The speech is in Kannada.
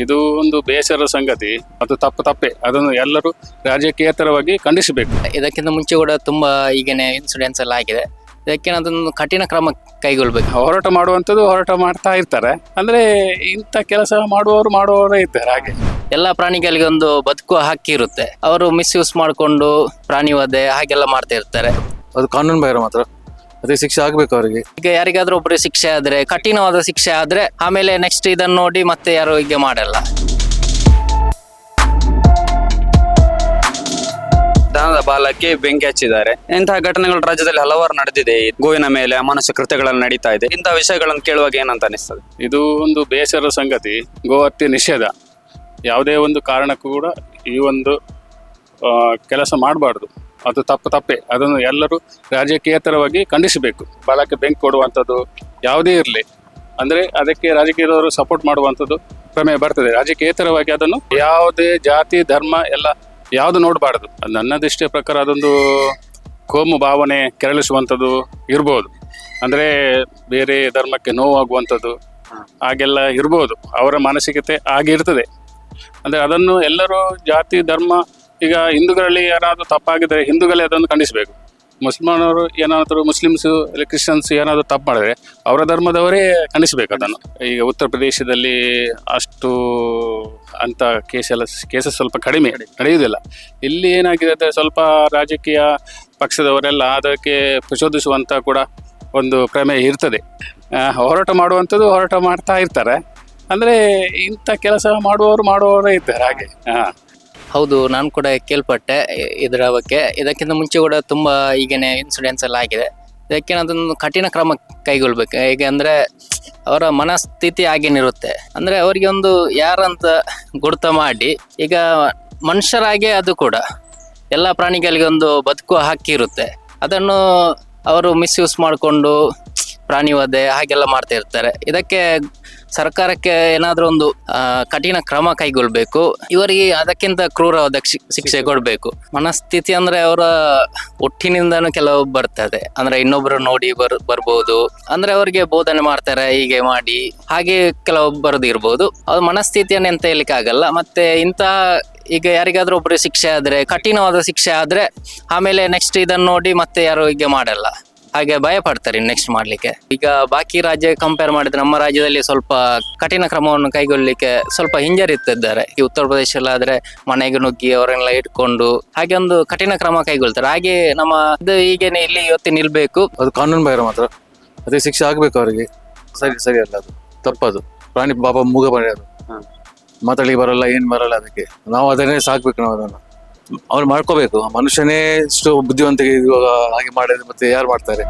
ಇದು ಒಂದು ಬೇಸರ ಸಂಗತಿ. ಅದು ತಪ್ಪೆ. ಅದನ್ನು ಎಲ್ಲರೂ ರಾಜಕೀಯೇತರವಾಗಿ ಖಂಡಿಸಬೇಕು. ಇದಕ್ಕಿಂತ ಮುಂಚೆ ಕೂಡ ತುಂಬಾ ಈಗೇನೆ ಇನ್ಸಿಡೆಂಟ್ಸ್ ಎಲ್ಲ ಆಗಿದೆ. ಇದಕ್ಕೆ ಅದೊಂದು ಕಠಿಣ ಕ್ರಮ ಕೈಗೊಳ್ಬೇಕು. ಹೋರಾಟ ಮಾಡುವಂಥದ್ದು ಹೋರಾಟ ಮಾಡ್ತಾ ಇರ್ತಾರೆ. ಅಂದ್ರೆ ಇಂಥ ಕೆಲಸ ಮಾಡುವವರೇ ಇದ್ದಾರೆ. ಹಾಗೆ ಎಲ್ಲ ಪ್ರಾಣಿಗಳಿಗೆ ಒಂದು ಬದುಕುವ ಹಕ್ಕಿ ಇರುತ್ತೆ. ಅವರು ಮಿಸ್ಯೂಸ್ ಮಾಡಿಕೊಂಡು ಪ್ರಾಣಿ ವಧೆ ಹಾಗೆಲ್ಲ ಮಾಡ್ತಾ ಇರ್ತಾರೆ. ಅದು ಕಾನೂನು ಬಾಹಿರ ಮಾತ್ರ, ಅದೇ ಶಿಕ್ಷೆ ಆಗ್ಬೇಕು ಅವರಿಗೆ. ಈಗ ಯಾರಿಗಾದ್ರೂ ಒಬ್ಬರಿಗೆ ಶಿಕ್ಷೆ ಆದ್ರೆ, ಕಠಿಣವಾದ ಶಿಕ್ಷೆ ಆದ್ರೆ ಆಮೇಲೆ ನೆಕ್ಸ್ಟ್ ಇದನ್ನ ನೋಡಿ ಮತ್ತೆ ಯಾರು ಹೀಗೆ ಮಾಡಲ್ಲ. ದನದ ಬಾಲಕ್ಕೆ ಬೆಂಕಿ ಹಚ್ಚಿದ್ದಾರೆ. ಇಂತಹ ಘಟನೆಗಳು ರಾಜ್ಯದಲ್ಲಿ ಹಲವಾರು ನಡೆದಿದೆ. ಗೋವಿನ ಮೇಲೆ ಅಮಾನುಷ ಕೃತ್ಯಗಳನ್ನು ನಡೀತಾ ಇದೆ. ಇಂತಹ ವಿಷಯಗಳನ್ನು ಕೇಳುವಾಗ ಏನಂತ ಅನಿಸ್ತದೆ? ಇದು ಒಂದು ಬೇಸರ ಸಂಗತಿ. ಗೋಹತ್ಯೆ ನಿಷೇಧ. ಯಾವುದೇ ಒಂದು ಕಾರಣಕ್ಕೂ ಕೂಡ ಈ ಒಂದು ಕೆಲಸ ಮಾಡಬಾರ್ದು. ಅದು ತಪ್ಪೆ. ಅದನ್ನು ಎಲ್ಲರೂ ರಾಜಕೀಯೇತರವಾಗಿ ಖಂಡಿಸಬೇಕು. ಬಾಲಕ್ಕೆ ಬೆಂಕಿ ಕೊಡುವಂಥದ್ದು ಯಾವುದೇ ಇರಲಿ, ಅಂದರೆ ಅದಕ್ಕೆ ರಾಜಕೀಯದವರು ಸಪೋರ್ಟ್ ಮಾಡುವಂಥದ್ದು ಪ್ರಮೇಯ ಬರ್ತದೆ. ರಾಜಕೀಯೇತರವಾಗಿ ಅದನ್ನು ಯಾವುದೇ ಜಾತಿ ಧರ್ಮ ಎಲ್ಲ ಯಾವುದು ನೋಡಬಾರ್ದು. ನನ್ನ ದೃಷ್ಟಿಯ ಪ್ರಕಾರ ಅದೊಂದು ಕೋಮು ಭಾವನೆ ಕೆರಳಿಸುವಂಥದ್ದು ಇರ್ಬೋದು. ಅಂದರೆ ಬೇರೆ ಧರ್ಮಕ್ಕೆ ನೋವಾಗುವಂಥದ್ದು ಹಾಗೆಲ್ಲ ಇರ್ಬೋದು. ಅವರ ಮಾನಸಿಕತೆ ಹಾಗೆ ಇರ್ತದೆ. ಅಂದರೆ ಅದನ್ನು ಎಲ್ಲರೂ ಜಾತಿ ಧರ್ಮ, ಈಗ ಹಿಂದೂಗಳಲ್ಲಿ ಯಾರಾದರೂ ತಪ್ಪಾಗಿದ್ದರೆ ಹಿಂದೂಗಳೇ ಅದನ್ನು ಖಂಡಿಸಬೇಕು. ಮುಸ್ಲಿಮನವರು ಏನಾದರೂ ಮುಸ್ಲಿಮ್ಸ್ ಕ್ರಿಶ್ಚಿಯನ್ಸ್ ಏನಾದರೂ ತಪ್ಪು ಮಾಡಿದ್ರೆ ಅವರ ಧರ್ಮದವರೇ ಖಂಡಿಸಬೇಕು ಅದನ್ನು. ಈಗ ಉತ್ತರ ಪ್ರದೇಶದಲ್ಲಿ ಅಷ್ಟು ಅಂಥ ಕೇಸಸ್ ಸ್ವಲ್ಪ ಕಡಿಮೆ ನಡೆಯುವುದಿಲ್ಲ. ಇಲ್ಲಿ ಏನಾಗಿದೆ ಅಂದರೆ ಸ್ವಲ್ಪ ರಾಜಕೀಯ ಪಕ್ಷದವರೆಲ್ಲ ಅದಕ್ಕೆ ಪ್ರಚೋದಿಸುವಂಥ ಕೂಡ ಒಂದು ಪ್ರಮೇಯ ಇರ್ತದೆ. ಹೋರಾಟ ಮಾಡುವಂಥದ್ದು ಹೋರಾಟ ಮಾಡ್ತಾ ಇರ್ತಾರೆ. ಅಂದರೆ ಇಂಥ ಕೆಲಸ ಮಾಡುವವರೇ ಇದ್ದಾರೆ. ಹಾಗೆ ಹೌದು, ನಾನು ಕೂಡ ಕೇಳ್ಪಟ್ಟೆ ಇದರ ಬಗ್ಗೆ. ಇದಕ್ಕಿಂತ ಮುಂಚೆ ಕೂಡ ತುಂಬಾ ಈಗೇನೆ ಇನ್ಸಿಡೆಂಟ್ಸ್ ಎಲ್ಲ ಆಗಿದೆ. ಇದಕ್ಕೆ ಅದೊಂದು ಕಠಿಣ ಕ್ರಮ ಕೈಗೊಳ್ಬೇಕು. ಹೇಗೆ ಅಂದ್ರೆ ಅವರ ಮನಸ್ಥಿತಿ ಹಾಗೇನಿರುತ್ತೆ. ಅಂದ್ರೆ ಅವರಿಗೆ ಒಂದು ಯಾರಂತ ಗುರುತ ಮಾಡಿ, ಈಗ ಮನುಷ್ಯರಾಗೆ ಅದು ಕೂಡ ಎಲ್ಲ ಪ್ರಾಣಿಗಳಿಗೆ ಒಂದು ಬದುಕುವ ಹಕ್ಕಿ ಇರುತ್ತೆ. ಅದನ್ನು ಅವರು ಮಿಸ್ಯೂಸ್ ಮಾಡಿಕೊಂಡು ಪ್ರಾಣಿ ವಧೆ ಹಾಗೆಲ್ಲ ಮಾಡ್ತಾ ಇರ್ತಾರೆ. ಇದಕ್ಕೆ ಸರ್ಕಾರಕ್ಕೆ ಏನಾದ್ರೂ ಒಂದು ಕಠಿಣ ಕ್ರಮ ಕೈಗೊಳ್ಬೇಕು. ಇವರಿಗೆ ಅದಕ್ಕಿಂತ ಕ್ರೂರವಾದ ಶಿಕ್ಷೆ ಕೊಡ್ಬೇಕು. ಮನಸ್ಥಿತಿ ಅಂದ್ರೆ ಅವರ ಹುಟ್ಟಿನಿಂದನೂ ಕೆಲವು ಬರ್ತದೆ. ಅಂದ್ರೆ ಇನ್ನೊಬ್ರು ನೋಡಿ ಬರ್ಬೋದು. ಅಂದ್ರೆ ಅವ್ರಿಗೆ ಬೋಧನೆ ಮಾಡ್ತಾರೆ, ಹೀಗೆ ಮಾಡಿ ಹಾಗೆ ಕೆಲವೊಬ್ಬರದ್ದು ಇರ್ಬೋದು. ಅದು ಮನಸ್ಥಿತಿಯನ್ನು ಎಂತ ಹೇಳಲಿಕ್ಕೆ ಆಗಲ್ಲ. ಮತ್ತೆ ಇಂತಹ ಈಗ ಯಾರಿಗಾದ್ರೂ ಒಬ್ಬರಿಗೆ ಶಿಕ್ಷೆ ಆದ್ರೆ, ಕಠಿಣವಾದ ಶಿಕ್ಷೆ ಆದ್ರೆ ಆಮೇಲೆ ನೆಕ್ಸ್ಟ್ ಇದನ್ನ ನೋಡಿ ಮತ್ತೆ ಯಾರು ಹೀಗೆ ಮಾಡಲ್ಲ. ಹಾಗೆ ಭಯ ಪಡ್ತಾರೆ ನೆಕ್ಸ್ಟ್ ಮಾಡ್ಲಿಕ್ಕೆ. ಈಗ ಬಾಕಿ ರಾಜ್ಯ ಕಂಪೇರ್ ಮಾಡಿದ್ರೆ ನಮ್ಮ ರಾಜ್ಯದಲ್ಲಿ ಸ್ವಲ್ಪ ಕಠಿಣ ಕ್ರಮವನ್ನು ಕೈಗೊಳ್ಳಿಕ್ಕೆ ಸ್ವಲ್ಪ ಹಿಂಜರಿತಿದ್ದಾರೆ. ಈ ಉತ್ತರ ಪ್ರದೇಶದಲ್ಲಾದ್ರೆ ಮನೆಗೆ ನುಗ್ಗಿ ಅವರೆಲ್ಲ ಇಟ್ಕೊಂಡು ಹಾಗೆ ಒಂದು ಕಠಿಣ ಕ್ರಮ ಕೈಗೊಳ್ತಾರೆ. ಹಾಗೆ ನಮ್ಮ ಇದು ಹೀಗೇನೆ ಇಲ್ಲಿ ಇವತ್ತು ನಿಲ್ಬೇಕು. ಅದು ಕಾನೂನು ಬಾಹಿರ ಮಾತ್ರ, ಅದೇ ಶಿಕ್ಷೆ ಆಗ್ಬೇಕು ಅವರಿಗೆ. ಸರಿ ಅಲ್ಲ, ಅದು ತಪ್ಪದು. ಪ್ರಾಣಿ ಪಾಪ ಮೂಗ ಬರೆಯೋದು, ಮಾತಾಡಿ ಬರಲ್ಲ, ಏನ್ ಬರಲ್ಲ. ಅದಕ್ಕೆ ನಾವು ಅದನ್ನೇ ಸಾಕ್ಬೇಕು. ನಾವು ಅದನ್ನು ಅವ್ರು ಮಾಡ್ಕೋಬೇಕು. ಮನುಷ್ಯನೇ ಇಷ್ಟು ಬುದ್ಧಿವಂತಿಗೆ ಇವಾಗ ಹಾಗೆ ಮಾಡಿದ್ರೆ ಮತ್ತೆ ಯಾರು ಮಾಡ್ತಾರೆ?